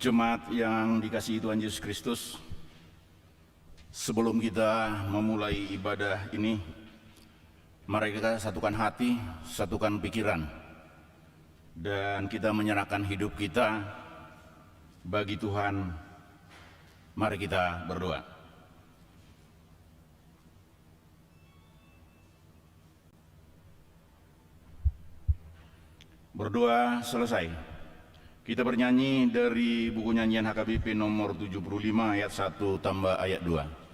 Jemaat yang dikasihi Tuhan Yesus Kristus, sebelum kita memulai ibadah ini, mari kita satukan hati, satukan pikiran, dan kita menyerahkan hidup kita bagi Tuhan. Mari kita berdoa. Berdoa selesai, kita bernyanyi dari buku nyanyian HKBP nomor 75 ayat 1 tambah ayat 2.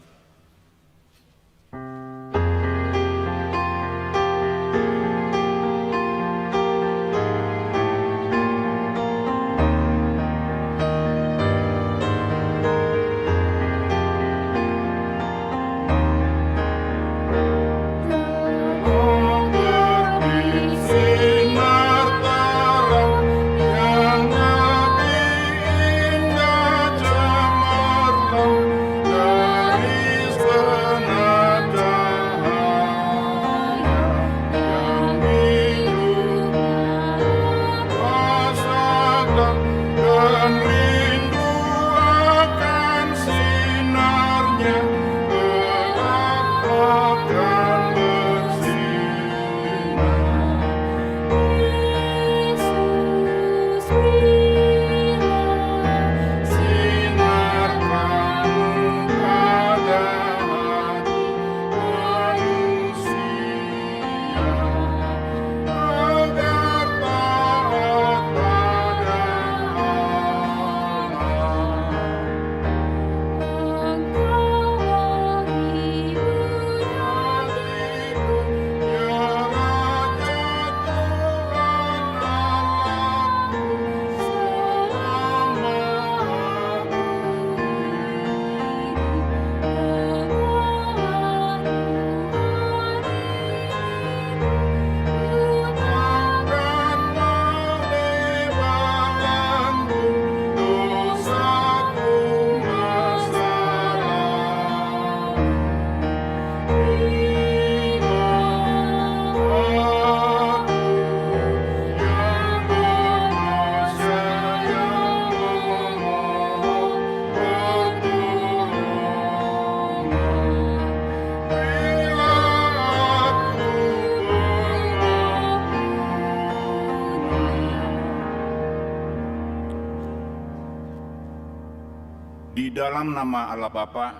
Di dalam nama Allah Bapa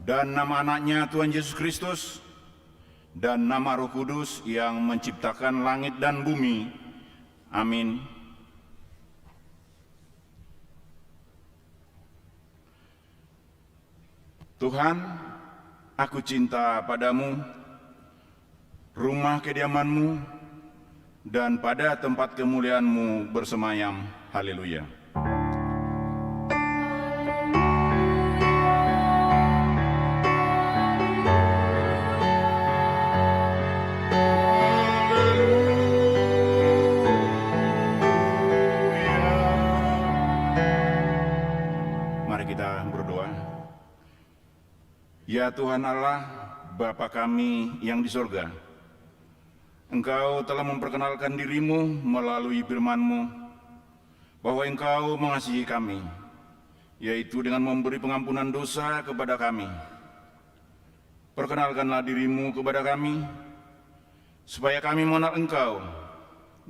dan nama anaknya Tuhan Yesus Kristus dan nama Roh Kudus yang menciptakan langit dan bumi. Amin. Tuhan, aku cinta padamu, rumah kediaman-Mu, dan pada tempat kemuliaan-Mu bersemayam. Haleluya. Ya Tuhan Allah, Bapa kami yang di sorga, Engkau telah memperkenalkan diri-Mu melalui firman-Mu, bahwa Engkau mengasihi kami, yaitu dengan memberi pengampunan dosa kepada kami. Perkenalkanlah diri-Mu kepada kami, supaya kami mengenal Engkau,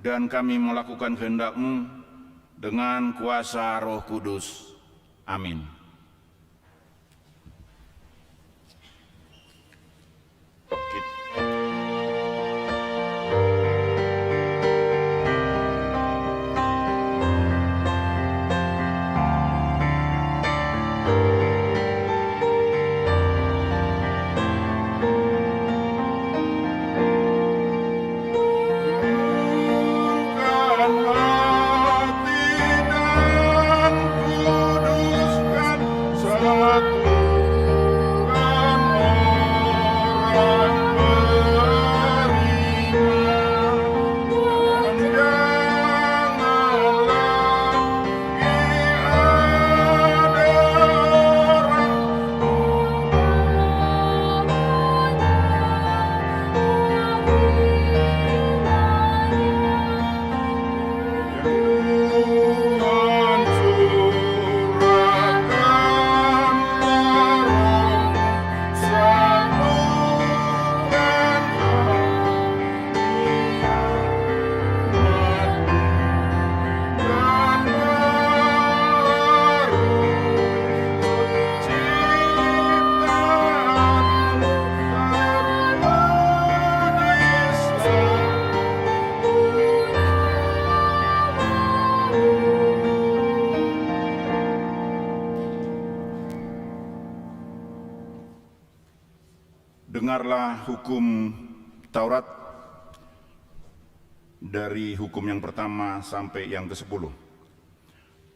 dan kami melakukan kehendak-Mu dengan kuasa Roh Kudus. Amin. Tuhan Dengarlah hukum Taurat dari hukum yang pertama sampai yang ke-10.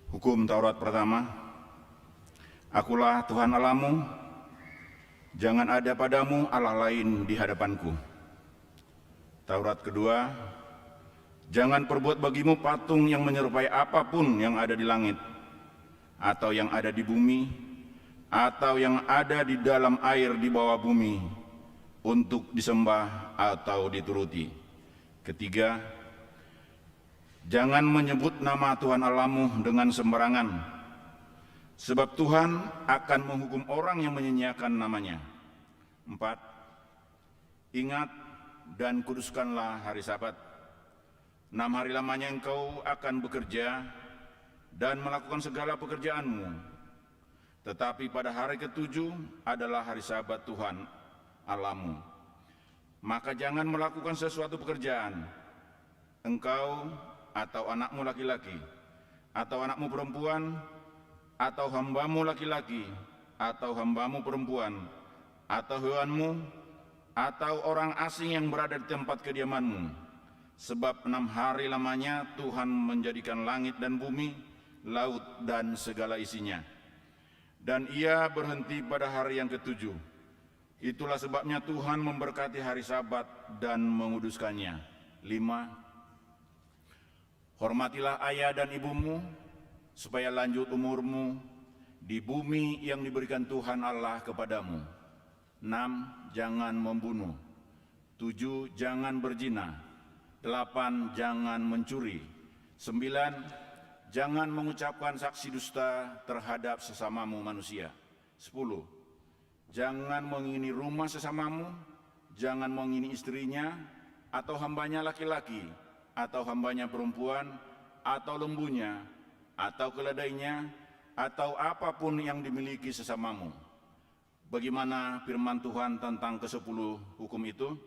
Hukum Taurat pertama, Akulah Tuhan Allahmu, jangan ada padamu Allah lain di hadapanku. Taurat kedua, jangan perbuat bagimu patung yang menyerupai apapun yang ada di langit, atau yang ada di bumi, atau yang ada di dalam air di bawah bumi, untuk disembah atau dituruti. Ketiga, jangan menyebut nama Tuhan Allahmu dengan sembarangan, sebab Tuhan akan menghukum orang yang menyia-nyiakan namanya. 4. Ingat dan kuduskanlah hari Sabat. 6 hari lamanya engkau akan bekerja dan melakukan segala pekerjaanmu. Tetapi pada hari ke-7 adalah hari Sabat Tuhan Allahmu. Maka jangan melakukan sesuatu pekerjaan, engkau atau anakmu laki-laki, atau anakmu perempuan, atau hambamu laki-laki, atau hambamu perempuan, atau hewanmu, atau orang asing yang berada di tempat kediamanmu. Sebab 6 hari lamanya Tuhan menjadikan langit dan bumi, laut dan segala isinya. Dan Ia berhenti pada hari yang ke-7. Itulah sebabnya Tuhan memberkati hari Sabat dan menguduskannya. 5. Hormatilah ayah dan ibumu, supaya lanjut umurmu di bumi yang diberikan Tuhan Allah kepadamu. 6. Jangan membunuh. 7. Jangan berzina. 8. Jangan mencuri. 9. Jangan mengucapkan saksi dusta terhadap sesamamu manusia. 10. Jangan mengingini rumah sesamamu, jangan mengingini istrinya, atau hambanya laki-laki, atau hambanya perempuan, atau lembunya, atau keledainya, atau apapun yang dimiliki sesamamu. Bagaimana firman Tuhan tentang ke-10 hukum itu?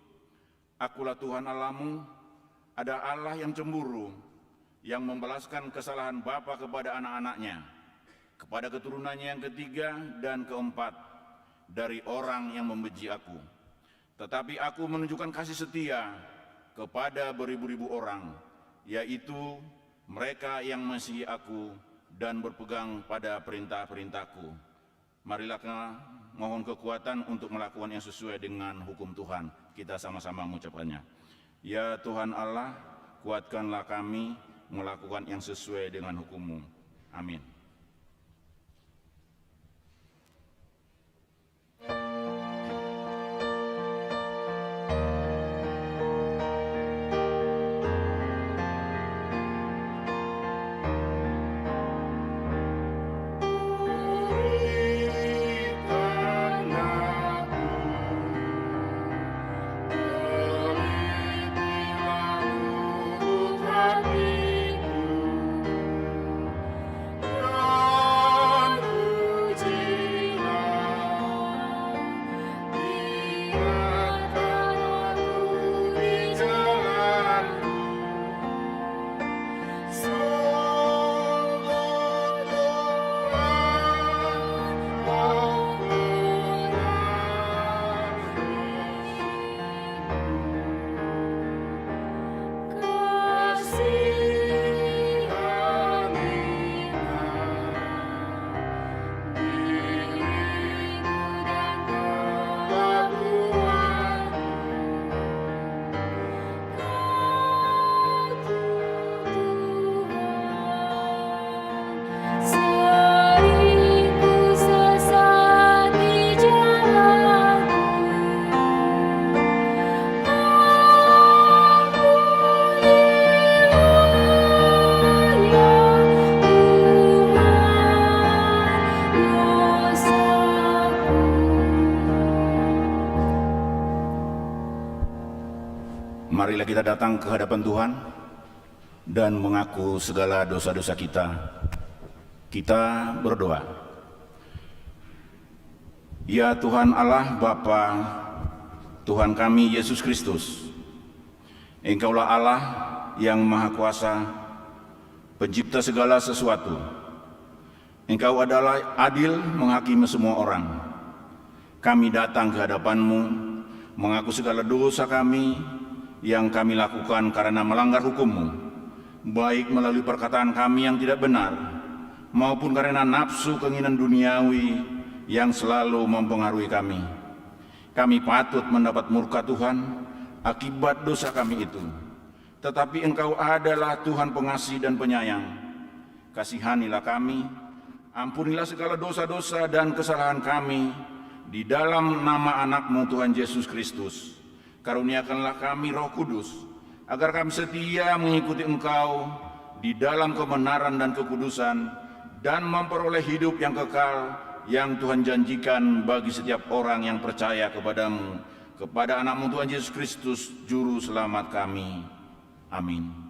Akulah Tuhan Allahmu, ada Allah yang cemburu, yang membalaskan kesalahan bapa kepada anak-anaknya, kepada keturunannya yang ketiga dan keempat dari orang yang membenci aku. Tetapi aku menunjukkan kasih setia kepada beribu-ribu orang, yaitu mereka yang mengasihi aku dan berpegang pada perintah-perintahku. Marilah mohon kekuatan untuk melakukan yang sesuai dengan hukum Tuhan. Kita sama-sama mengucapkannya. Ya Tuhan Allah, kuatkanlah kami melakukan yang sesuai dengan hukum-Mu. Amin. Marilah kita datang ke hadapan Tuhan dan mengaku segala dosa-dosa kita. Kita berdoa. Ya Tuhan Allah Bapa, Tuhan kami Yesus Kristus, Engkaulah Allah yang Maha Kuasa, Pencipta segala sesuatu. Engkau adalah adil menghakimi semua orang. Kami datang ke hadapan-Mu mengaku segala dosa kami yang kami lakukan karena melanggar hukum-Mu, baik melalui perkataan kami yang tidak benar, maupun karena nafsu keinginan duniawi yang selalu mempengaruhi kami. Kami patut mendapat murka Tuhan akibat dosa kami itu. Tetapi Engkau adalah Tuhan pengasih dan penyayang. Kasihanilah kami, ampunilah segala dosa-dosa dan kesalahan kami di dalam nama anak-Mu Tuhan Yesus Kristus. Karuniakanlah kami Roh Kudus, agar kami setia mengikuti Engkau di dalam kebenaran dan kekudusan, dan memperoleh hidup yang kekal yang Tuhan janjikan bagi setiap orang yang percaya kepada-Mu, kepada anak-Mu Tuhan Yesus Kristus, Juru Selamat kami. Amin.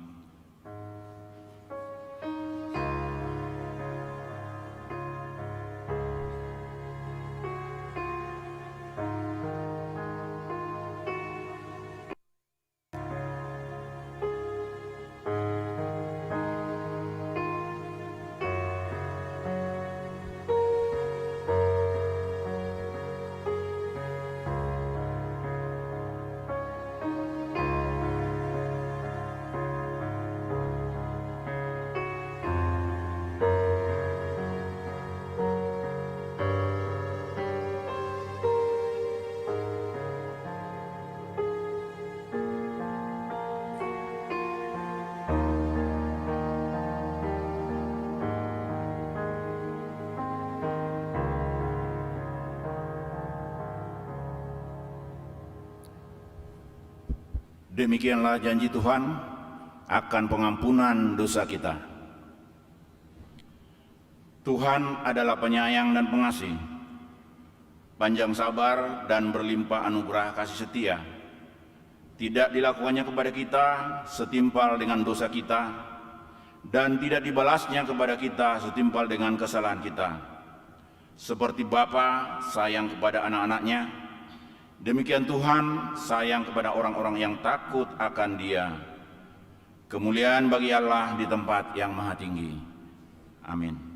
Demikianlah janji Tuhan akan pengampunan dosa kita. Tuhan adalah penyayang dan pengasih, panjang sabar dan berlimpah anugerah kasih setia. Tidak dilakukannya kepada kita setimpal dengan dosa kita, dan tidak dibalasnya kepada kita setimpal dengan kesalahan kita. Seperti Bapa sayang kepada anak-anaknya, demikian Tuhan sayang kepada orang-orang yang takut akan Dia. Kemuliaan bagi Allah di tempat yang maha tinggi. Amin.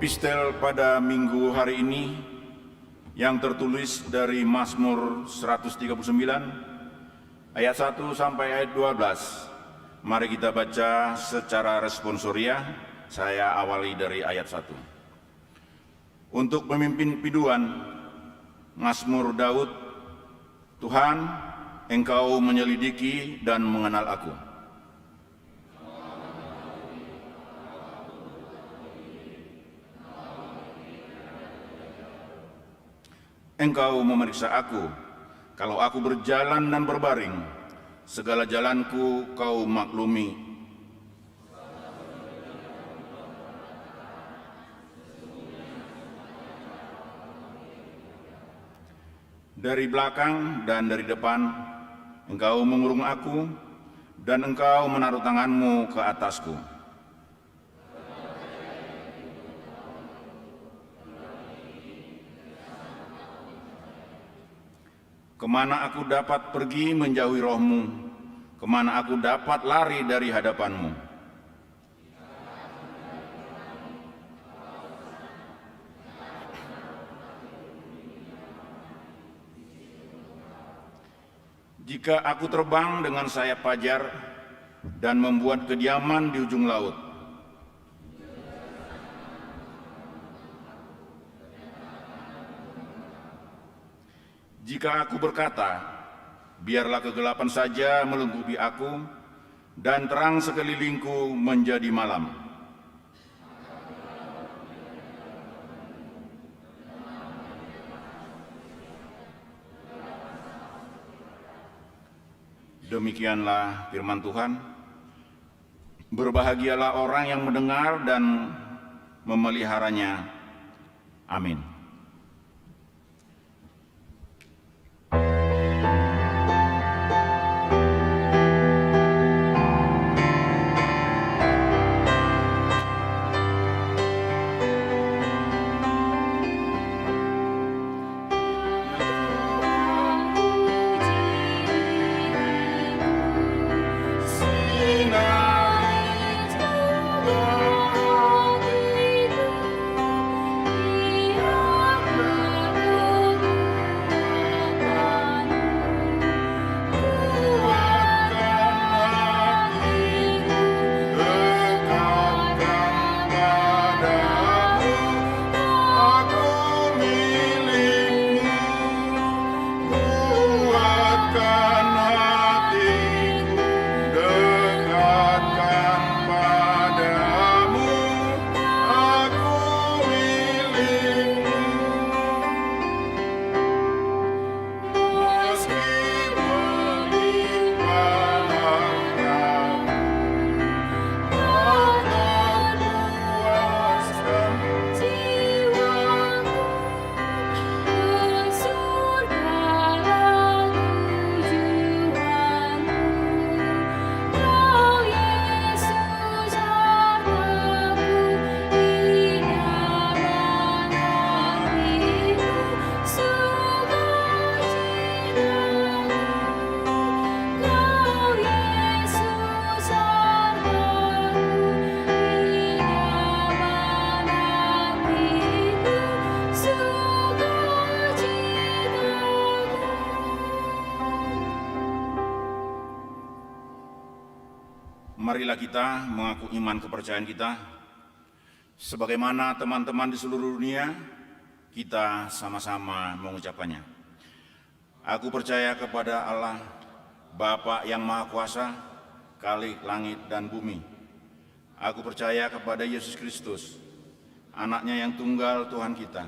Epistel pada minggu hari ini yang tertulis dari Mazmur 139 ayat 1 sampai ayat 12. Mari kita baca secara responsoria. Saya awali dari ayat 1. Untuk pemimpin biduan, Mazmur Daud. Tuhan, Engkau menyelidiki dan mengenal aku. Engkau memeriksa aku, kalau aku berjalan dan berbaring, segala jalanku Kau maklumi. Dari belakang dan dari depan, Engkau mengurung aku, dan Engkau menaruh tangan-Mu ke atasku. Kemana aku dapat pergi menjauhi roh-Mu? Kemana aku dapat lari dari hadapan-Mu? Jika aku terbang dengan sayap fajar dan membuat kediaman di ujung laut, jika aku berkata, biarlah kegelapan saja melingkupi aku dan terang sekelilingku menjadi malam, demikianlah firman Tuhan. Berbahagialah orang yang mendengar dan memeliharanya. Amin. Marilah kita mengaku iman kepercayaan kita. Sebagaimana teman-teman di seluruh dunia, kita sama-sama mengucapkannya. Aku percaya kepada Allah, Bapa yang Maha Kuasa, Khalik langit dan bumi. Aku percaya kepada Yesus Kristus, Anaknya yang tunggal Tuhan kita,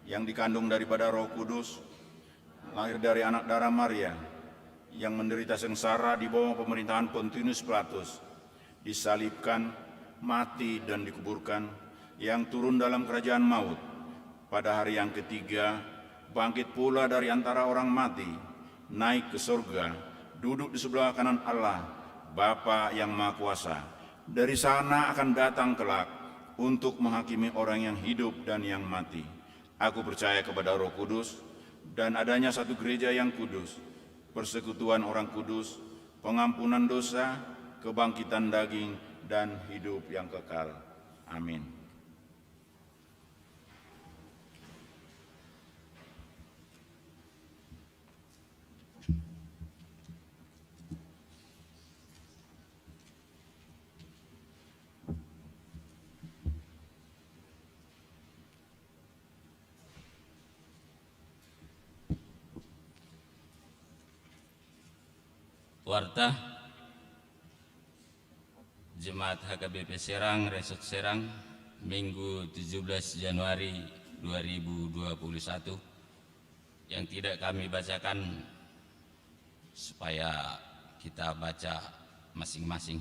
yang dikandung daripada Roh Kudus, lahir dari anak darah Maria, yang menderita sengsara di bawah pemerintahan Pontius Pilatus, disalibkan, mati dan dikuburkan, yang turun dalam kerajaan maut, pada hari yang ketiga bangkit pula dari antara orang mati, naik ke surga, duduk di sebelah kanan Allah, Bapa yang Maha Kuasa. Dari sana akan datang kelak untuk menghakimi orang yang hidup dan yang mati. Aku percaya kepada Roh Kudus dan adanya satu gereja yang kudus, persekutuan orang kudus, pengampunan dosa, kebangkitan daging, dan hidup yang kekal. Amin. Warta Jemaat HKBP Serang, Resort Serang, Minggu 17 Januari 2021 yang tidak kami bacakan supaya kita baca masing-masing.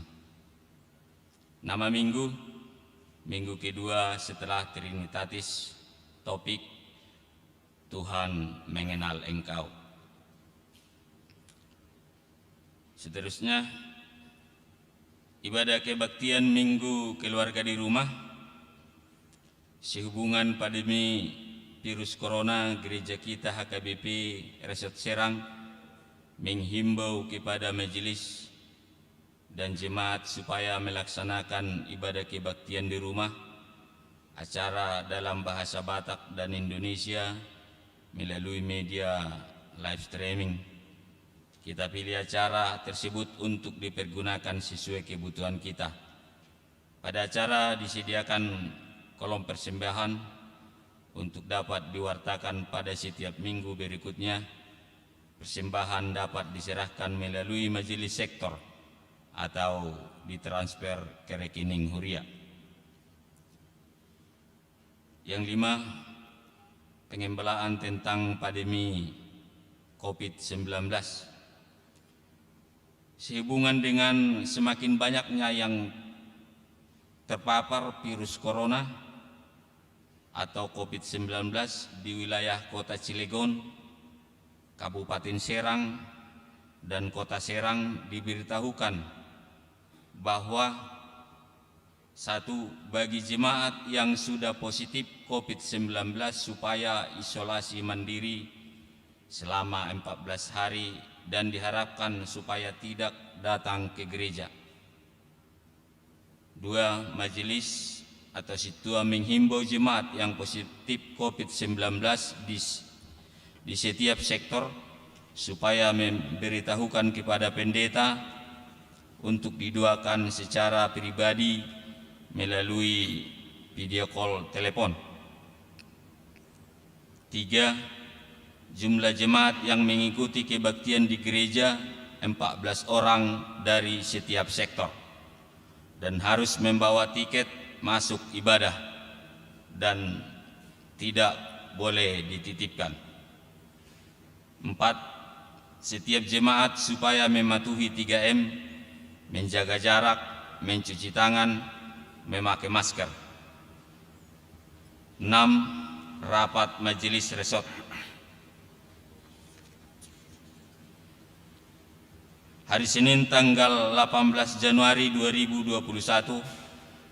Nama minggu kedua setelah Trinitatis, topik Tuhan mengenal engkau. Seterusnya, ibadah kebaktian Minggu Keluarga di Rumah sehubungan pandemi virus corona, gereja kita HKBP Resort Serang menghimbau kepada majelis dan jemaat supaya melaksanakan ibadah kebaktian di rumah, acara dalam bahasa Batak dan Indonesia melalui media live streaming. Kita pilih acara tersebut untuk dipergunakan sesuai kebutuhan kita. Pada acara disediakan kolom persembahan untuk dapat diwartakan pada setiap minggu berikutnya. Persembahan dapat diserahkan melalui majelis sektor atau ditransfer ke rekening Huria. Yang 5, pengembelaan tentang pandemi COVID-19. Sehubungan dengan semakin banyaknya yang terpapar virus corona atau COVID-19 di wilayah Kota Cilegon, Kabupaten Serang, dan Kota Serang diberitahukan bahwa satu, bagi jemaat yang sudah positif COVID-19 supaya isolasi mandiri selama 14 hari dan diharapkan supaya tidak datang ke gereja. 2, majelis atau situa menghimbau jemaat yang positif COVID-19 di setiap sektor supaya memberitahukan kepada pendeta untuk didoakan secara pribadi melalui video call telepon. 3, jumlah jemaat yang mengikuti kebaktian di gereja 14 orang dari setiap sektor dan harus membawa tiket masuk ibadah dan tidak boleh dititipkan. 4, setiap jemaat supaya mematuhi 3M, menjaga jarak, mencuci tangan, memakai masker. 6, rapat majelis resort. Hari Senin tanggal 18 Januari 2021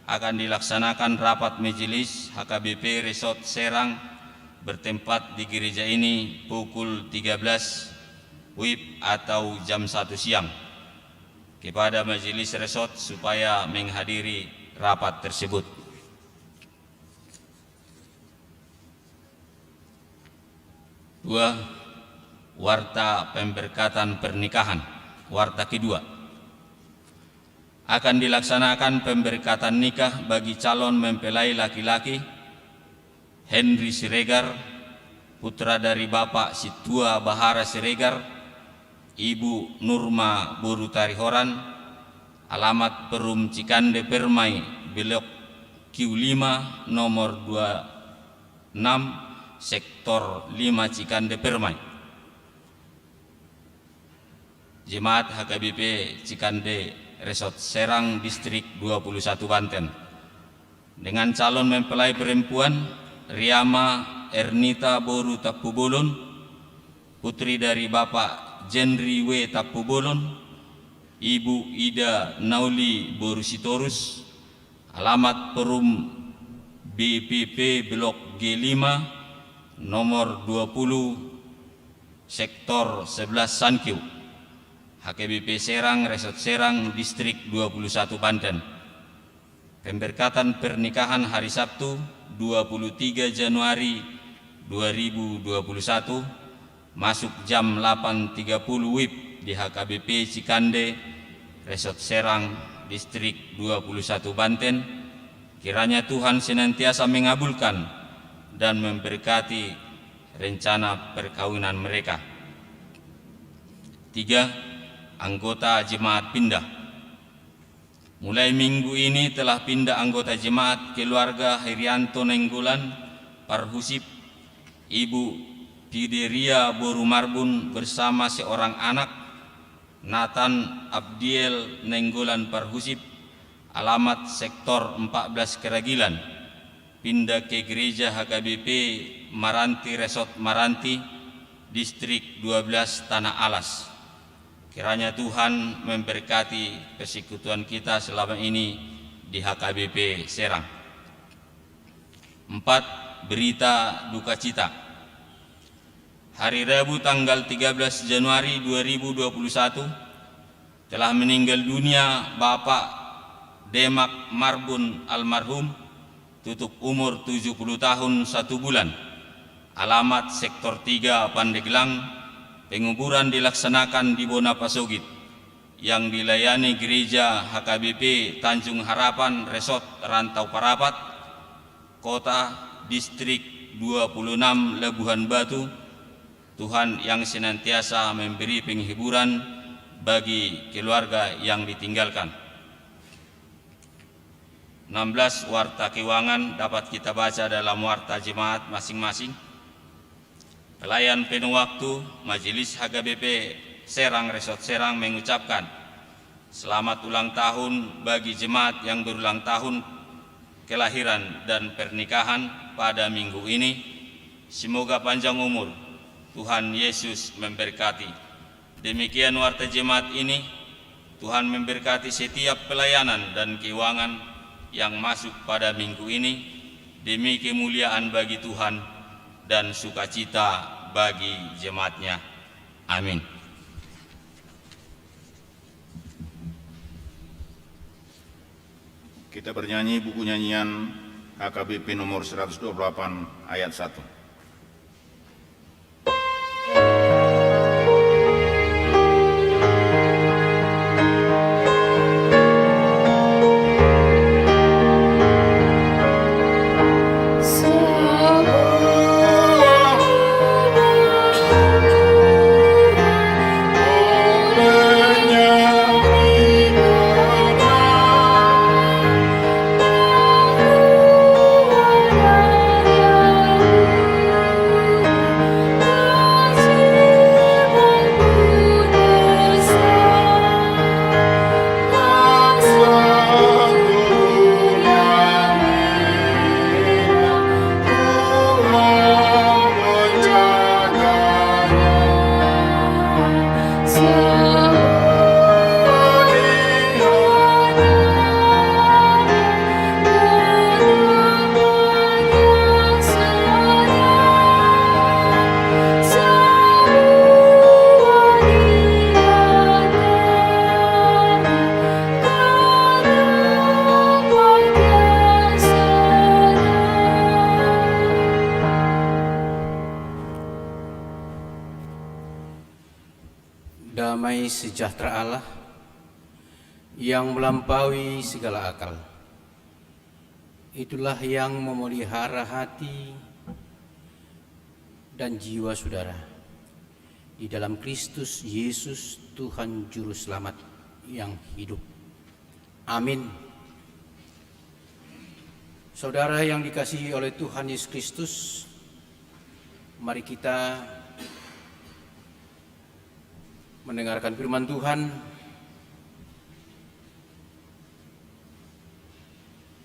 akan dilaksanakan rapat majelis HKBP Resort Serang bertempat di gereja ini pukul 13 WIB atau jam 1 siang kepada majelis resort supaya menghadiri rapat tersebut. 2, warta pemberkatan pernikahan. Warta kedua, akan dilaksanakan pemberkatan nikah bagi calon mempelai laki-laki Henry Siregar, putra dari Bapak Situa Bahara Siregar, Ibu Nurma Borutari Horan, alamat Perum Cikande Permai, Blok Q5 nomor 26, Sektor 5 Cikande Permai. Jemaat HKBP Cikande Resort Serang Distrik 21 Banten dengan calon mempelai perempuan Riama Ernita Boru Tapubolon, putri dari Bapak Jenri W. Tapubolon, Ibu Ida Nauli Boru Sitorus, alamat Perum BPP Blok G5 nomor 20 Sektor 11 Sankiu, HKBP Serang Resort Serang Distrik 21 Banten. Pemberkatan pernikahan hari Sabtu 23 Januari 2021 masuk jam 8.30 WIB di HKBP Cikande Resort Serang Distrik 21 Banten. Kiranya Tuhan senantiasa mengabulkan dan memberkati rencana perkawinan mereka. 3, anggota jemaat pindah. Mulai minggu ini telah pindah anggota jemaat keluarga Herianto Nenggolan Parhusip, Ibu Pideria Boru Marbun bersama seorang anak Nathan Abdiel Nenggolan Parhusip, alamat Sektor 14 Keragilan, pindah ke gereja HKBP Maranti Resort Maranti, Distrik 12 Tanah Alas. Kiranya Tuhan memberkati persekutuan kita selama ini di HKBP Serang. 4, berita duka cita. Hari Rabu tanggal 13 Januari 2021 telah meninggal dunia Bapak Demak Marbun almarhum, tutup umur 70 tahun 1 bulan. Alamat Sektor 3 Pandeglang. Penguburan dilaksanakan di Bonapasogit yang dilayani Gereja HKBP Tanjung Harapan Resort Rantau Parapat, Kota Distrik 26 Labuhan Batu. Tuhan yang senantiasa memberi penghiburan bagi keluarga yang ditinggalkan. 16 warta keuangan dapat kita baca dalam warta jemaat masing-masing. Pelayan penuh waktu Majelis HKBP Serang Resort Serang mengucapkan selamat ulang tahun bagi jemaat yang berulang tahun kelahiran dan pernikahan pada minggu ini. Semoga panjang umur, Tuhan Yesus memberkati. Demikian warta jemaat ini. Tuhan memberkati setiap pelayanan dan keuangan yang masuk pada minggu ini demi kemuliaan bagi Tuhan dan sukacita bagi jemaatnya. Amin. Kita bernyanyi buku nyanyian HKBP nomor 128 ayat 1. Damai sejahtera Allah yang melampaui segala akal, itulah yang memelihara hati dan jiwa saudara di dalam Kristus Yesus Tuhan Juru Selamat yang hidup. Amin. Saudara yang dikasihi oleh Tuhan Yesus Kristus, mari kita mendengarkan firman Tuhan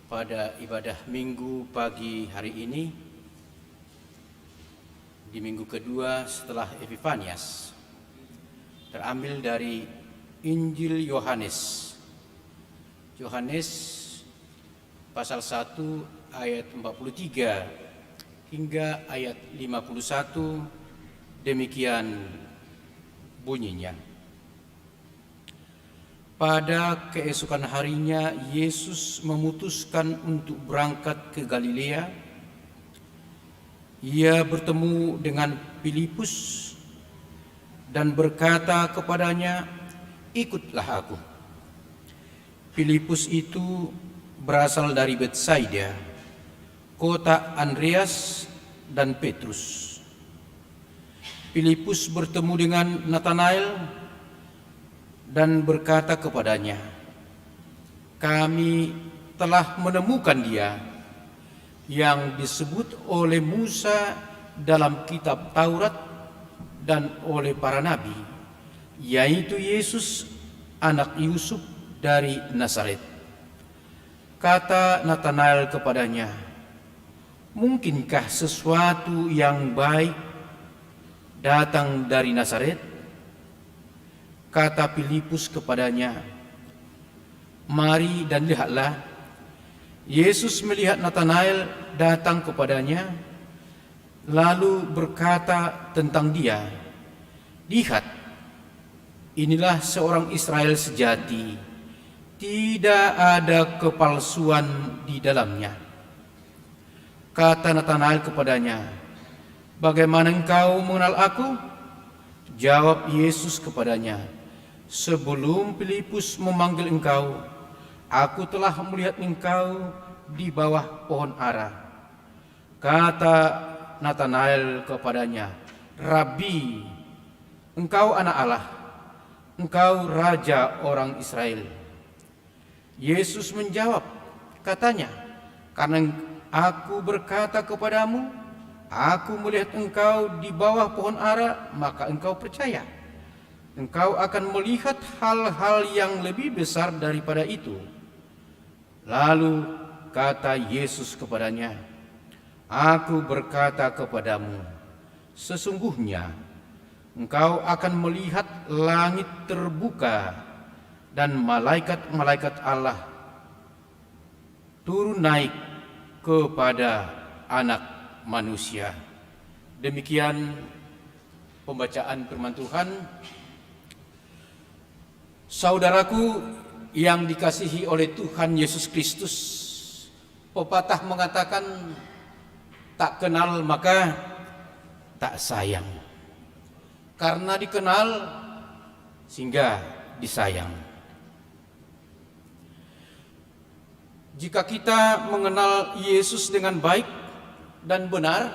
pada ibadah minggu pagi hari ini, di minggu kedua setelah Epifanias, terambil dari Injil Yohanes. Yohanes pasal 1 ayat 43 hingga ayat 51, demikian bunyinya. Pada keesokan harinya Yesus memutuskan untuk berangkat ke Galilea. Ia bertemu dengan Filipus dan berkata kepadanya, "Ikutlah aku." Filipus itu berasal dari Betsaida, kota Andreas dan Petrus. Filipus bertemu dengan Natanael dan berkata kepadanya, "Kami telah menemukan Dia yang disebut oleh Musa dalam kitab Taurat dan oleh para nabi, yaitu Yesus anak Yusuf dari Nazaret." Kata Natanael kepadanya, "Mungkinkah sesuatu yang baik datang dari Nazaret?" Kata Filipus kepadanya, "Mari dan lihatlah." Yesus melihat Natanael datang kepadanya, lalu berkata tentang dia, "Lihat, inilah seorang Israel sejati, tidak ada kepalsuan di dalamnya." Kata Natanael kepadanya, "Bagaimana engkau mengenal aku?" Jawab Yesus kepadanya, "Sebelum Filipus memanggil engkau, aku telah melihat engkau di bawah pohon ara." Kata Natanael kepadanya, "Rabi, engkau anak Allah, engkau raja orang Israel." Yesus menjawab, katanya, "Karena aku berkata kepadamu, aku melihat engkau di bawah pohon ara, maka engkau percaya. Engkau akan melihat hal-hal yang lebih besar daripada itu." Lalu kata Yesus kepadanya, "Aku berkata kepadamu, sesungguhnya engkau akan melihat langit terbuka dan malaikat-malaikat Allah turun naik kepada Anak Manusia." Demikian pembacaan firman Tuhan. Saudaraku yang dikasihi oleh Tuhan Yesus Kristus, pepatah mengatakan, tak kenal maka tak sayang. Karena dikenal sehingga disayang. Jika kita mengenal Yesus dengan baik dan benar,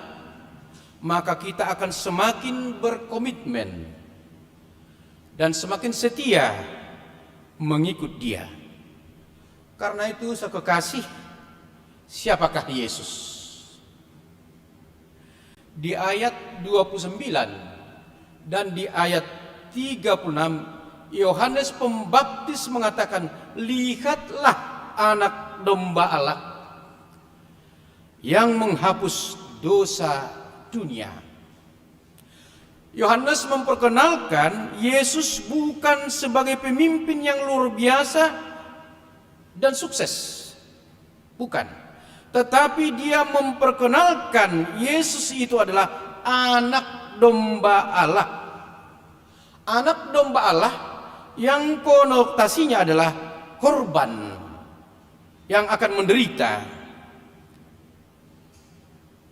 maka kita akan semakin berkomitmen dan semakin setia mengikut Dia. Karena itu, sekekasih, siapakah Yesus? Di ayat 29 dan di ayat 36, Yohanes Pembaptis mengatakan, "Lihatlah Anak Domba Allah yang menghapus dosa dunia." Yohanes memperkenalkan Yesus bukan sebagai pemimpin yang luar biasa dan sukses, bukan. Tetapi dia memperkenalkan Yesus itu adalah Anak Domba Allah. Anak Domba Allah yang konotasinya adalah korban yang akan menderita.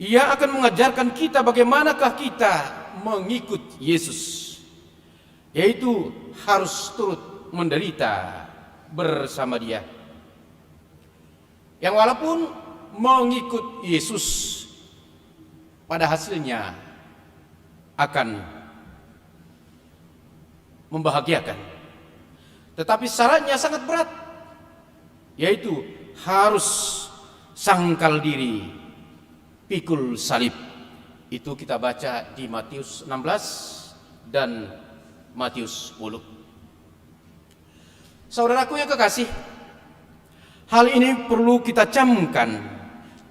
Ia akan mengajarkan kita bagaimanakah kita mengikut Yesus, yaitu harus turut menderita bersama Dia. Yang walaupun mengikut Yesus pada hasilnya akan membahagiakan, tetapi syaratnya sangat berat, yaitu harus sangkal diri, pikul salib. Itu kita baca di Matius 16 dan Matius 10. Saudaraku yang kekasih, hal ini perlu kita camkan,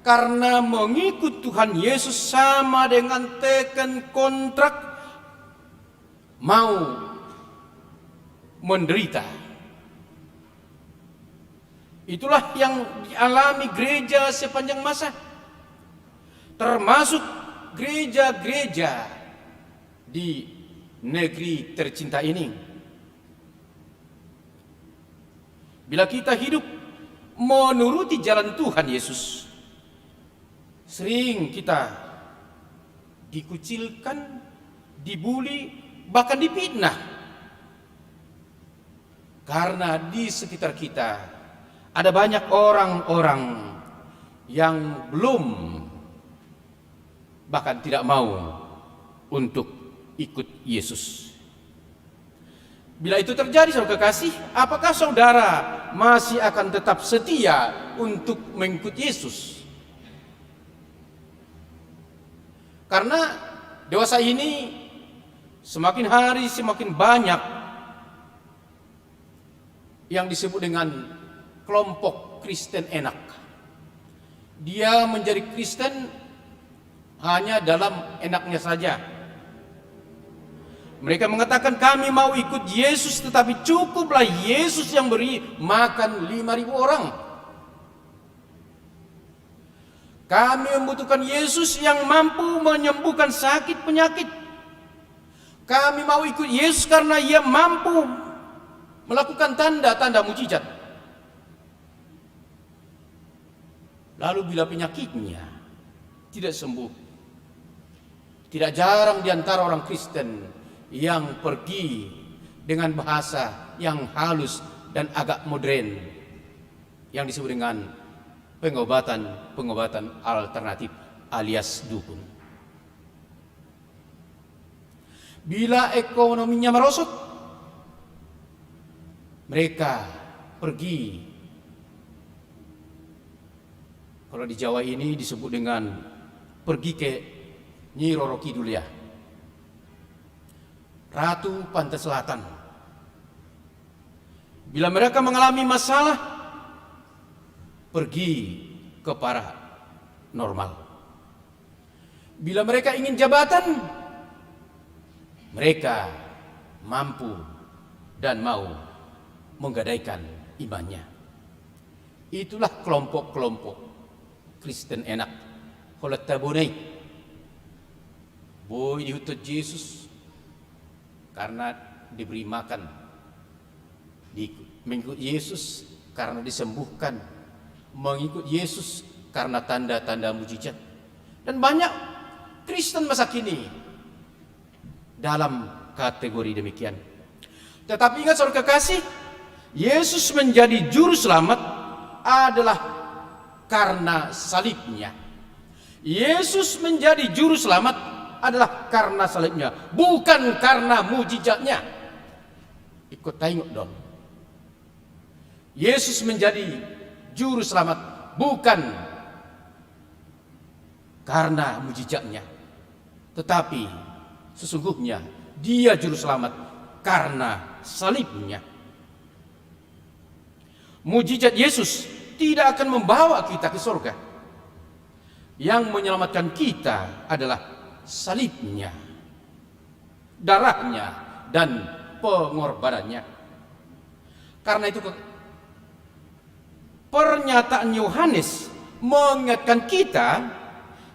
karena mengikut Tuhan Yesus sama dengan teken kontrak mau menderita. Itulah yang dialami gereja sepanjang masa, termasuk gereja-gereja di negeri tercinta ini. Bila kita hidup menuruti jalan Tuhan Yesus, sering kita dikucilkan, dibuli, bahkan difitnah, karena di sekitar kita ada banyak orang-orang yang belum, bahkan tidak mau untuk ikut Yesus. Bila itu terjadi, saudara kekasih, apakah saudara masih akan tetap setia untuk mengikut Yesus? Karena dewasa ini semakin hari semakin banyak yang disebut dengan kelompok Kristen enak. Dia menjadi Kristen hanya dalam enaknya saja. Mereka mengatakan, kami mau ikut Yesus, tetapi cukuplah Yesus yang beri makan 5.000 orang. Kami membutuhkan Yesus yang mampu menyembuhkan sakit penyakit. Kami mau ikut Yesus karena Ia mampu melakukan tanda-tanda mujizat. Lalu bila penyakitnya tidak sembuh, tidak jarang di antara orang Kristen yang pergi dengan bahasa yang halus dan agak modern yang disebut dengan pengobatan alternatif alias dukun. Bila ekonominya merosot, mereka pergi, kalau di Jawa ini disebut dengan pergi ke Nyi Roro Kidul ya, Ratu Pantai Selatan. Bila mereka mengalami masalah, pergi ke paranormal. Bila mereka ingin jabatan, mereka mampu dan mau menggadaikan imannya. Itulah kelompok-kelompok Kristen enak. Kalau tabunai, boy dihutut Yesus karena diberi makan, mengikut Yesus karena disembuhkan, mengikut Yesus karena tanda-tanda mujizat. Dan banyak Kristen masa kini dalam kategori demikian. Tetapi ingat saudara kekasih, Yesus menjadi juru selamat adalah karena salibnya. Yesus menjadi juru selamat adalah karena salibnya, bukan karena mujizatnya. Ikut tengok dong. Yesus menjadi juru selamat bukan karena mujizatnya, tetapi sesungguhnya Dia juru selamat karena salibnya. Mujizat Yesus tidak akan membawa kita ke surga. Yang menyelamatkan kita adalah salibnya, darahnya, dan pengorbanannya. Karena itu pernyataan Yohanes mengingatkan kita,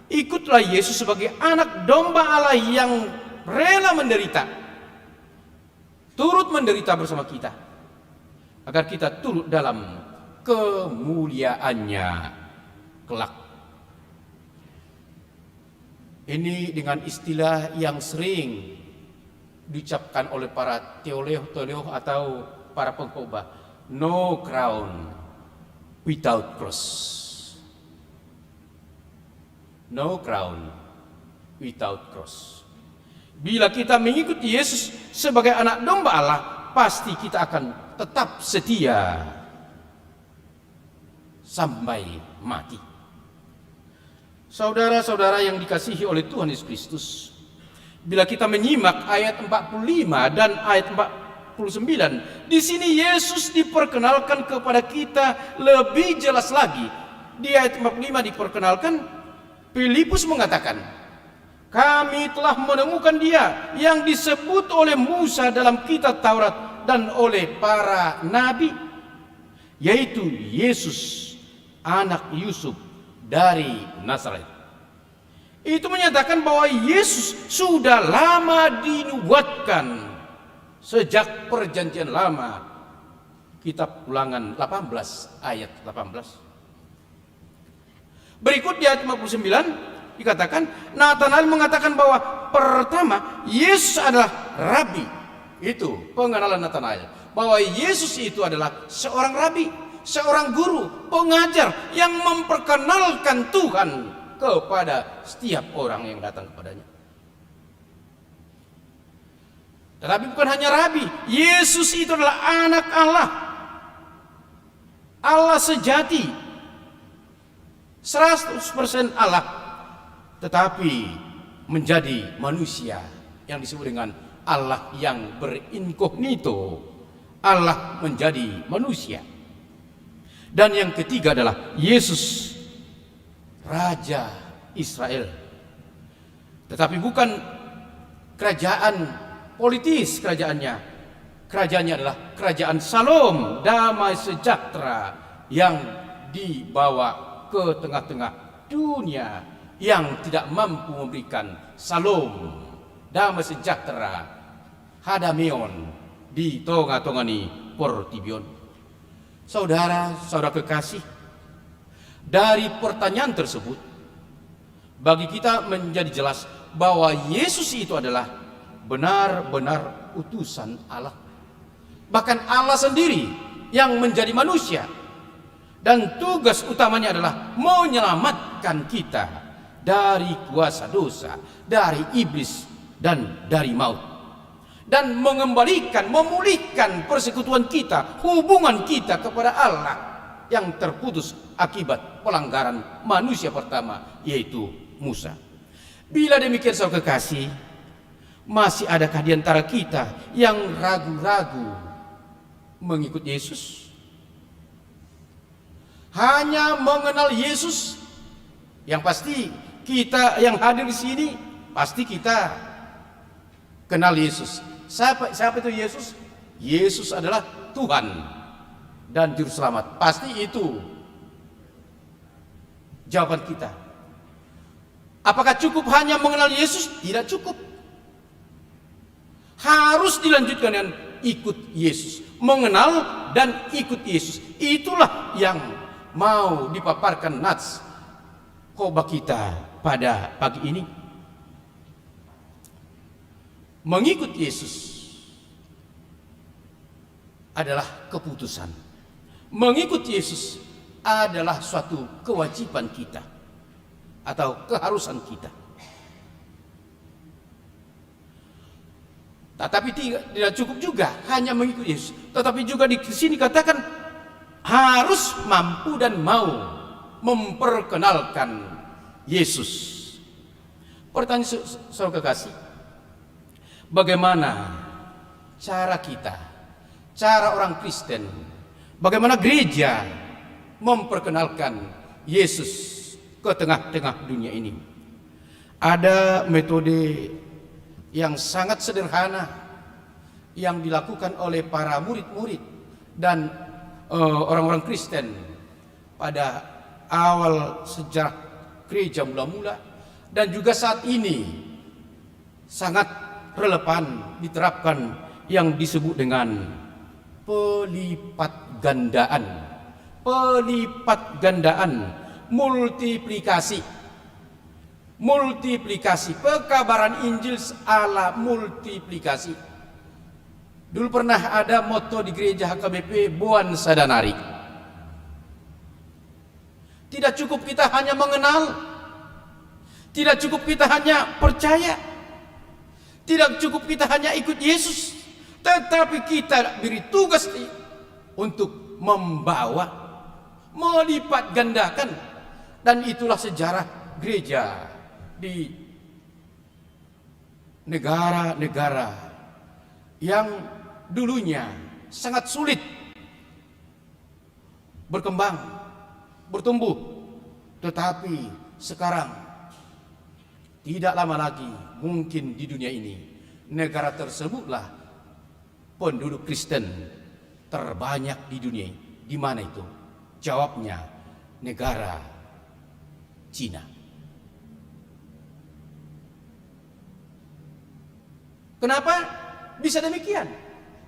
ikutlah Yesus sebagai anak domba Allah yang rela menderita, turut menderita bersama kita, agar kita turut dalam kemuliaannya kelak. Ini dengan istilah yang sering diucapkan oleh para teolog atau para pengkhotbah, no crown without cross. No crown without cross. Bila kita mengikuti Yesus sebagai anak domba Allah, pasti kita akan tetap setia sampai mati. Saudara-saudara yang dikasihi oleh Tuhan Yesus Kristus, bila kita menyimak ayat 45 dan ayat 49, di sini Yesus diperkenalkan kepada kita lebih jelas lagi. Di ayat 45 diperkenalkan, Filipus mengatakan, kami telah menemukan Dia yang disebut oleh Musa dalam kitab Taurat dan oleh para nabi, yaitu Yesus, anak Yusuf dari Nazaret. Itu menyatakan bahwa Yesus sudah lama dinubuatkan sejak perjanjian lama. Kitab Ulangan 18 ayat 18. Berikut di ayat 59 dikatakan, Nathanael mengatakan bahwa pertama Yesus adalah rabi. Itu pengenalan Nathanael, bahwa Yesus itu adalah seorang rabi, seorang guru, pengajar yang memperkenalkan Tuhan kepada setiap orang yang datang kepadanya. Tetapi bukan hanya rabi, Yesus itu adalah anak Allah, Allah sejati, 100% Allah, tetapi menjadi manusia yang disebut dengan Allah yang berinkognito. Allah menjadi manusia. Dan yang ketiga adalah Yesus, Raja Israel. Tetapi bukan kerajaan politis kerajaannya. Kerajaannya adalah kerajaan Salom, damai sejahtera yang dibawa ke tengah-tengah dunia yang tidak mampu memberikan salom, damai sejahtera, hadamion di tonga-tongani portibion. Saudara-saudara kekasih, dari pertanyaan tersebut bagi kita menjadi jelas bahwa Yesus itu adalah benar-benar utusan Allah. Bahkan Allah sendiri yang menjadi manusia, dan tugas utamanya adalah menyelamatkan kita dari kuasa dosa, dari iblis, dan dari maut, dan mengembalikan, memulihkan persekutuan kita, hubungan kita kepada Allah yang terputus akibat pelanggaran manusia pertama, yaitu Musa. Bila demikian saudara kekasih, masih adakah di antara kita yang ragu-ragu mengikut Yesus? Hanya mengenal Yesus? Yang pasti kita yang hadir di sini pasti kita kenal Yesus. Siapa itu Yesus? Yesus adalah Tuhan dan Juru Selamat. Pasti itu jawaban kita. Apakah cukup hanya mengenal Yesus? Tidak cukup. Harus dilanjutkan dengan ikut Yesus. Mengenal dan ikut Yesus. Itulah yang mau dipaparkan nats khotbah kita pada pagi ini. Mengikut Yesus adalah keputusan. Mengikut Yesus adalah suatu kewajiban kita atau keharusan kita. Tetapi tidak cukup juga hanya mengikut Yesus, tetapi juga di sini katakan harus mampu dan mau memperkenalkan Yesus. Pertanyaan saudara kekasih, bagaimana cara kita, cara orang Kristen, bagaimana gereja memperkenalkan Yesus ke tengah-tengah dunia ini? Ada metode yang sangat sederhana yang dilakukan oleh para murid-murid dan orang-orang Kristen pada awal sejarah gereja mula-mula, dan juga saat ini sangat relevan diterapkan yang disebut dengan pelipat gandaan. Pelipat gandaan, multiplikasi, pekabaran Injil ala multiplikasi. Dulu pernah ada moto di gereja HKBP, Buan Sadanari. Tidak cukup kita hanya mengenal, tidak cukup kita hanya percaya, tidak cukup kita hanya ikut Yesus, tetapi kita beri tugas untuk membawa, melipat gandakan. Dan itulah sejarah gereja di negara-negara yang dulunya sangat sulit berkembang, bertumbuh, tetapi sekarang tidak lama lagi mungkin di dunia ini negara tersebutlah penduduk Kristen terbanyak di dunia. Di mana itu? Jawabnya negara Cina. Kenapa bisa demikian?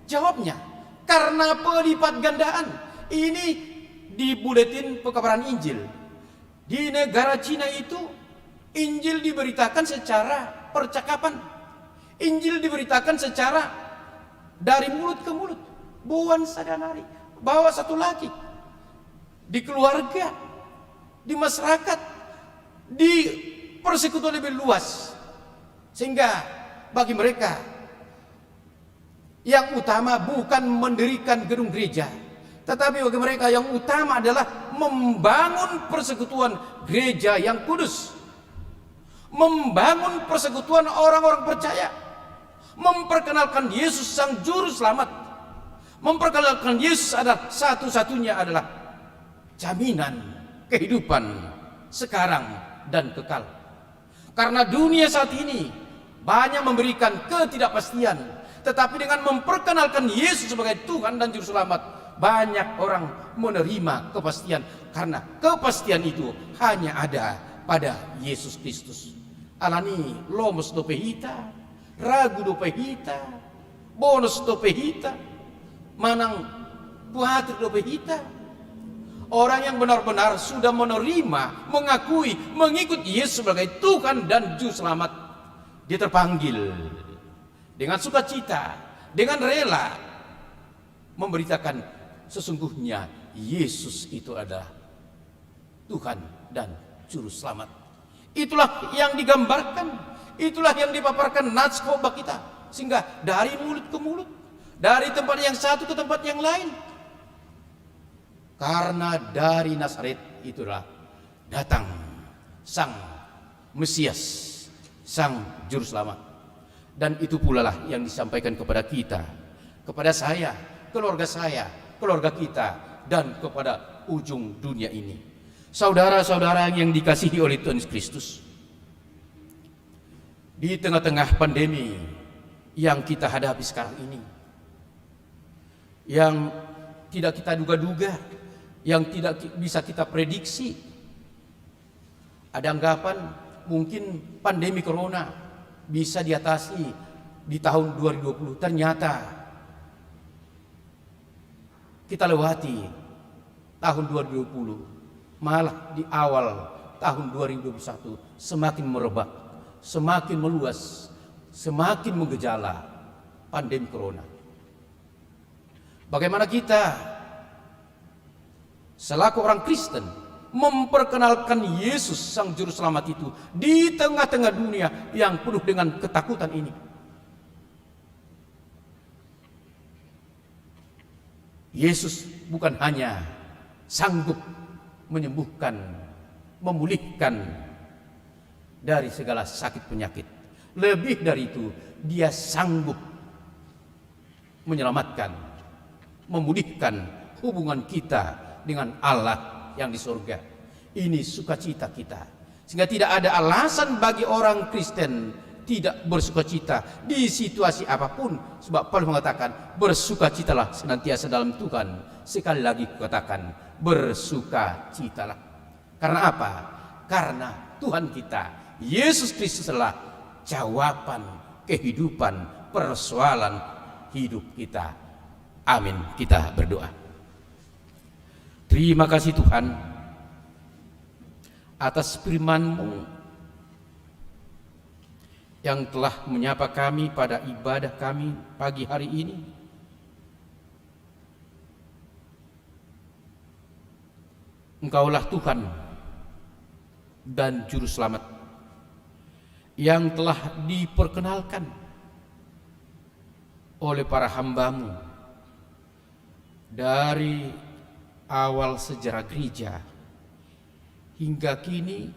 Jawabnya karena pelipat gandaan. Ini di buletin pekabaran Injil. Di negara Cina itu Injil diberitakan secara percakapan. Injil diberitakan secara dari mulut ke mulut. Buan Sadanari, bawa satu lagi. Di keluarga, di masyarakat, di persekutuan lebih luas. Sehingga bagi mereka yang utama bukan mendirikan gedung gereja, tetapi bagi mereka yang utama adalah membangun persekutuan gereja yang kudus, membangun persekutuan orang-orang percaya, memperkenalkan Yesus sang juru selamat, memperkenalkan Yesus adalah satu-satunya adalah jaminan kehidupan sekarang dan kekal. Karena dunia saat ini banyak memberikan ketidakpastian, tetapi dengan memperkenalkan Yesus sebagai Tuhan dan Juru Selamat, banyak orang menerima kepastian. Karena kepastian itu hanya ada pada Yesus Kristus. Alani lomos dope hita, ragu dope hita, bonus dope hita, manang buhatir dope hita. Orang yang benar-benar sudah menerima, mengakui, mengikut Yesus sebagai Tuhan dan Juru Selamat, dia terpanggil dengan sukacita, dengan rela memberitakan sesungguhnya Yesus itu adalah Tuhan dan Juru Selamat. Itulah yang digambarkan, itulah yang dipaparkan nats khotbah kita, sehingga dari mulut ke mulut, dari tempat yang satu ke tempat yang lain. Karena dari Nazaret itulah datang Sang Mesias, Sang Juru Selamat. Dan itu pula lah yang disampaikan kepada kita, kepada saya, keluarga kita, dan kepada ujung dunia ini. Saudara-saudara yang dikasihi oleh Tuhan Yesus Kristus, di tengah-tengah pandemi yang kita hadapi sekarang ini, yang tidak kita duga-duga, yang tidak bisa kita prediksi, ada anggapan mungkin pandemi corona bisa diatasi di tahun 2020. Ternyata kita lewati tahun 2020, malah di awal tahun 2021 semakin merebak, semakin meluas, semakin menggejala pandemi corona. Bagaimana kita selaku orang Kristen memperkenalkan Yesus Sang Juru Selamat itu di tengah-tengah dunia yang penuh dengan ketakutan ini? Yesus bukan hanya sanggup menyembuhkan, memulihkan dari segala sakit penyakit. Lebih dari itu, Dia sanggup menyelamatkan, memulihkan hubungan kita dengan Allah yang di surga. Ini sukacita kita. Sehingga tidak ada alasan bagi orang Kristen tidak bersukacita di situasi apapun. Sebab Paulus mengatakan, bersukacitalah senantiasa dalam Tuhan. Sekali lagi kukatakan, bersukacitalah. Karena apa? Karena Tuhan kita, Yesus Kristus, adalah jawaban kehidupan, persoalan hidup kita. Amin. Kita berdoa. Terima kasih Tuhan atas firman-Mu yang telah menyapa kami pada ibadah kami pagi hari ini. Engkaulah Tuhan dan Juru Selamat yang telah diperkenalkan oleh para hamba-Mu dari awal sejarah gereja hingga kini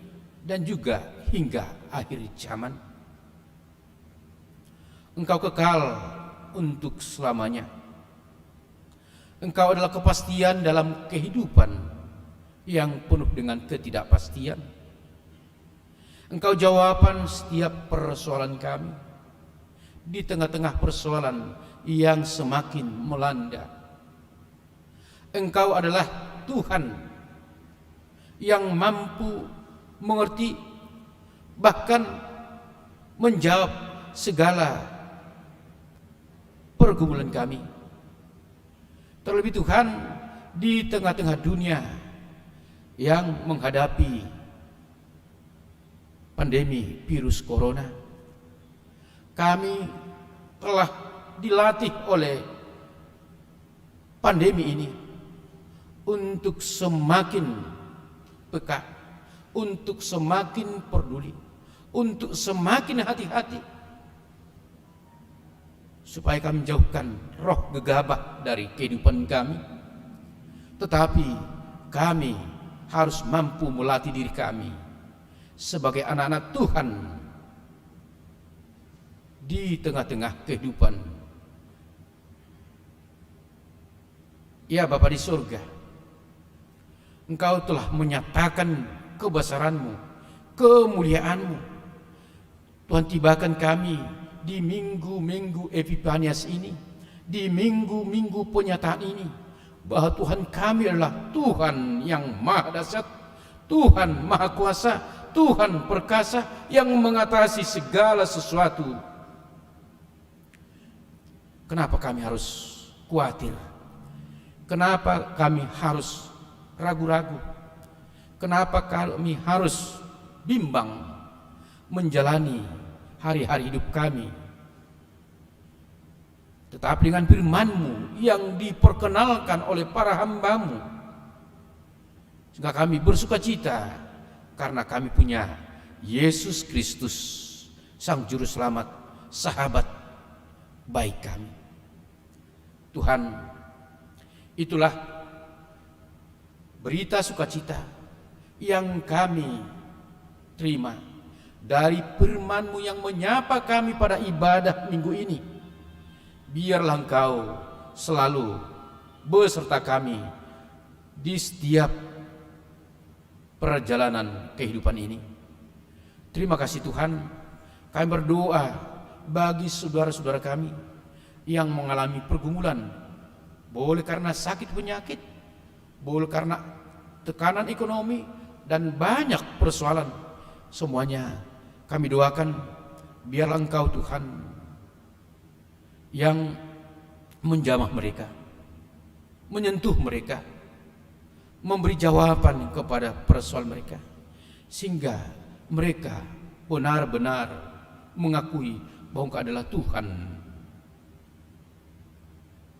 dan juga hingga akhir zaman. Engkau kekal untuk selamanya. Engkau adalah kepastian dalam kehidupan yang penuh dengan ketidakpastian. Engkau jawaban setiap persoalan kami di tengah-tengah persoalan yang semakin melanda. Engkau adalah Tuhan yang mampu mengerti, bahkan menjawab segala pergumulan kami. Terlebih Tuhan, di tengah-tengah dunia yang menghadapi pandemi virus corona, kami telah dilatih oleh pandemi ini untuk semakin peka, untuk semakin peduli, untuk semakin hati-hati, supaya kami menjauhkan roh gegabah dari kehidupan kami. Tetapi kami harus mampu melatih diri kami sebagai anak-anak Tuhan di tengah-tengah kehidupan. Ya Bapa di surga, Engkau telah menyatakan kebesaran-Mu, kemuliaan-Mu. Tuhan, tibakan kami di minggu-minggu Epifanias ini, di minggu-minggu penyataan ini, bahwa Tuhan kami adalah Tuhan yang maha dahsyat, Tuhan maha kuasa, Tuhan perkasa yang mengatasi segala sesuatu. Kenapa kami harus khawatir? Kenapa kami harus ragu-ragu? Kenapa kami harus bimbang menjalani hari-hari hidup kami? Tetapi dengan firman-Mu yang diperkenalkan oleh para hamba-Mu, sehingga kami bersuka cita karena kami punya Yesus Kristus, Sang Juru Selamat, sahabat baik kami. Tuhan, itulah berita sukacita yang kami terima dari firman-Mu yang menyapa kami pada ibadah minggu ini. Biarlah Engkau selalu beserta kami di setiap perjalanan kehidupan ini. Terima kasih Tuhan. Kami berdoa bagi saudara-saudara kami yang mengalami pergumulan, boleh karena sakit penyakit, boleh karena tekanan ekonomi, dan banyak persoalan. Semuanya kami doakan, biarlah Engkau Tuhan yang menjamah mereka, menyentuh mereka, memberi jawaban kepada persoalan mereka, sehingga mereka benar-benar mengakui bahwa Engkau adalah Tuhan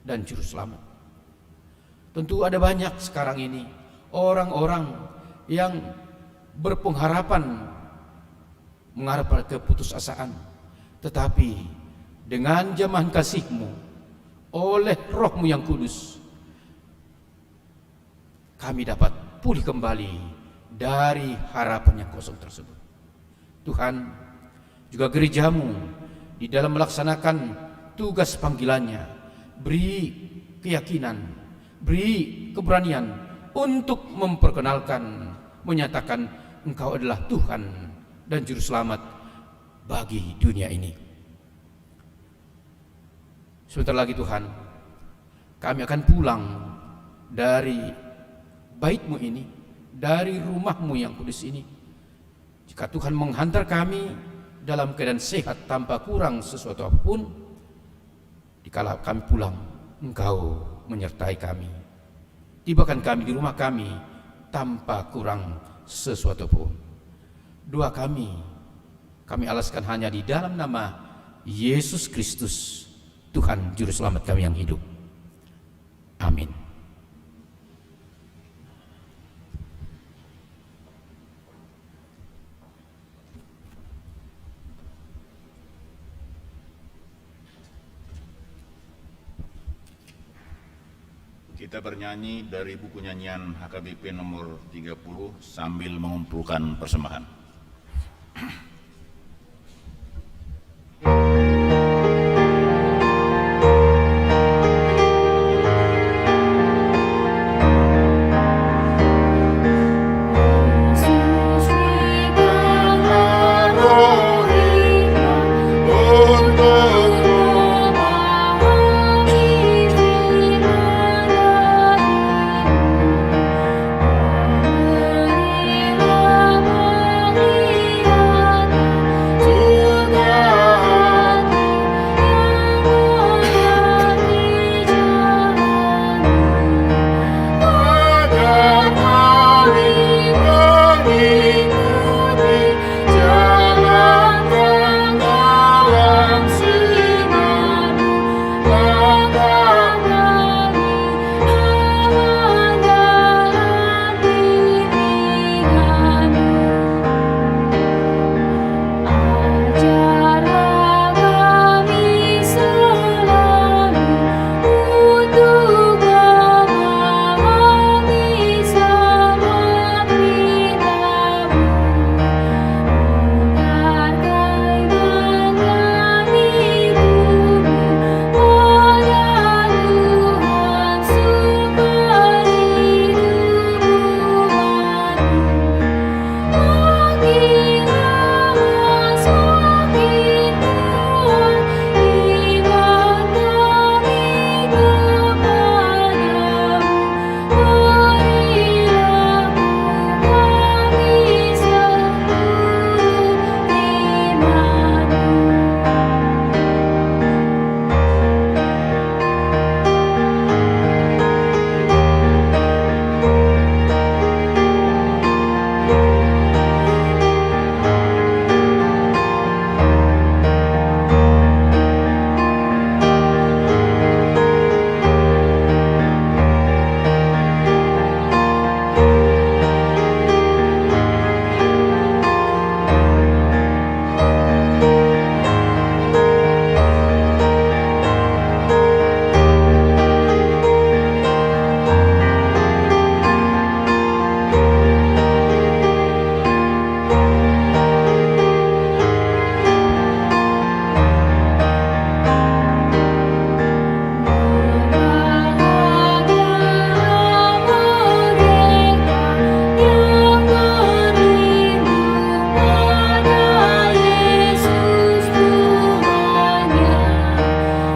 dan Juru Selamat. Tentu ada banyak sekarang ini orang-orang yang berpengharapan, mengharap pada keputusasaan, tetapi dengan jamahan kasih-Mu oleh Roh-Mu yang kudus, kami dapat pulih kembali dari harapan yang kosong tersebut. Tuhan, juga gereja-Mu di dalam melaksanakan tugas panggilannya, beri keyakinan, beri keberanian untuk memperkenalkan, menyatakan Engkau adalah Tuhan dan Juru Selamat bagi dunia ini. Sebentar lagi Tuhan, kami akan pulang dari bait-Mu ini, dari rumah-Mu yang kudus ini. Jika Tuhan menghantar kami dalam keadaan sehat tanpa kurang sesuatu apapun, dikala kami pulang, Engkau menyertai kami. Tibakan kami di rumah kami tanpa kurang sesuatu pun. Doa kami alaskan hanya di dalam nama Yesus Kristus, Tuhan Juru Selamat kami yang hidup. Amin. Kita bernyanyi dari buku nyanyian HKBP nomor 30 sambil mengumpulkan persembahan. Oh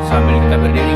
Sambil kita berdiri,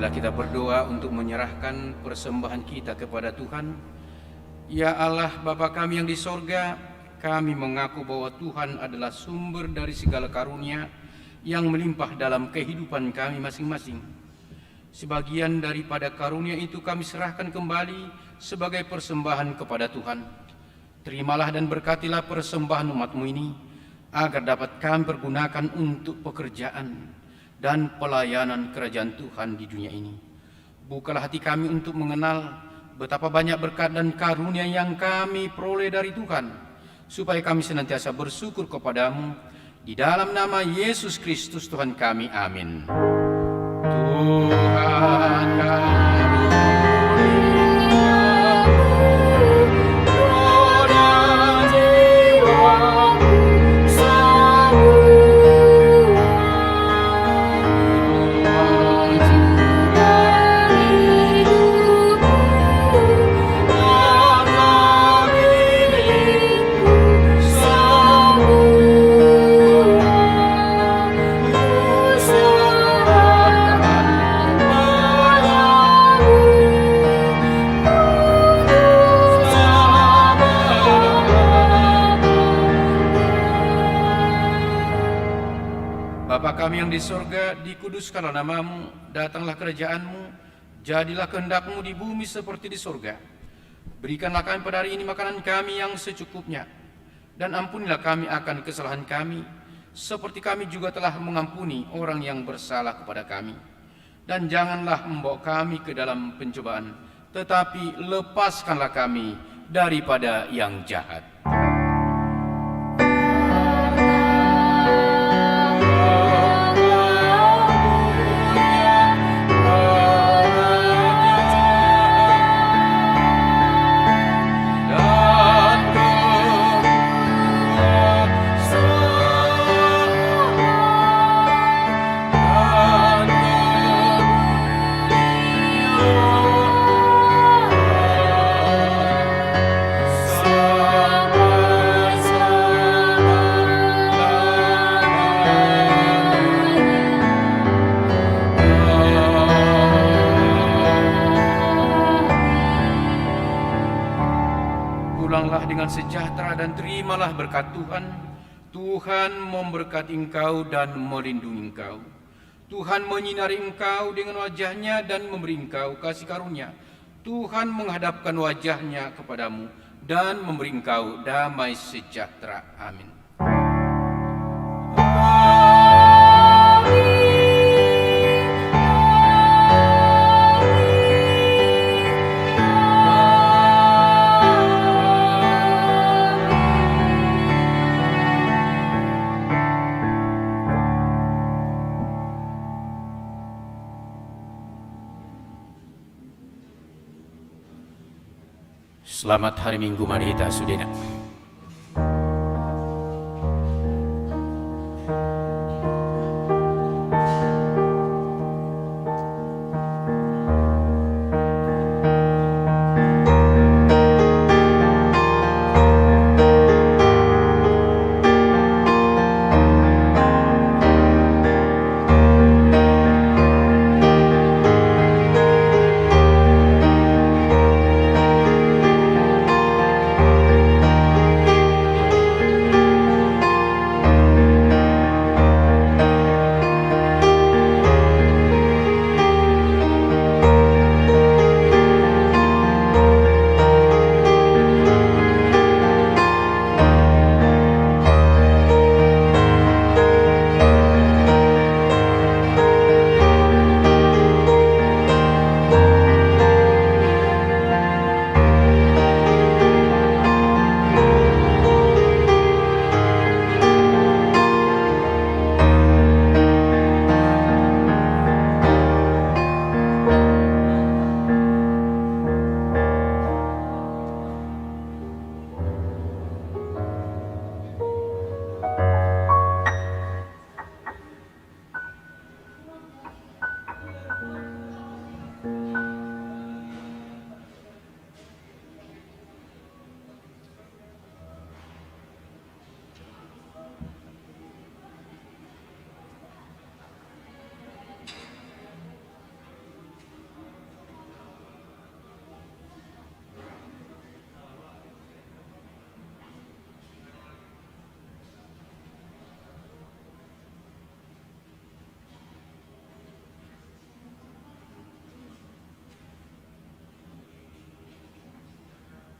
marilah kita berdoa untuk menyerahkan persembahan kita kepada Tuhan. Ya Allah, Bapa kami yang di sorga, kami mengaku bahwa Tuhan adalah sumber dari segala karunia yang melimpah dalam kehidupan kami masing-masing. Sebagian daripada karunia itu kami serahkan kembali sebagai persembahan kepada Tuhan. Terimalah dan berkatilah persembahan umat-Mu ini, agar dapat kami pergunakan untuk pekerjaan dan pelayanan kerajaan Tuhan di dunia ini. Bukalah hati kami untuk mengenal betapa banyak berkat dan karunia yang kami peroleh dari Tuhan, supaya kami senantiasa bersyukur kepadamu. Di dalam nama Yesus Kristus Tuhan kami, amin. Tuhan Bapa kami yang di sorga, dikuduskanlah namamu, datanglah kerajaan-Mu, jadilah kehendak-Mu di bumi seperti di sorga. Berikanlah kami pada hari ini makanan kami yang secukupnya, dan ampunilah kami akan kesalahan kami, seperti kami juga telah mengampuni orang yang bersalah kepada kami. Dan janganlah membawa kami ke dalam pencobaan, tetapi lepaskanlah kami daripada yang jahat. Pulanglah dengan sejahtera dan terimalah berkat Tuhan. Tuhan memberkati engkau dan melindungi engkau. Tuhan menyinari engkau dengan wajah-Nya dan memberi engkau kasih karunia. Tuhan menghadapkan wajah-Nya kepadamu dan memberi engkau damai sejahtera. Amin. Selamat hari Minggu Marita Sudena.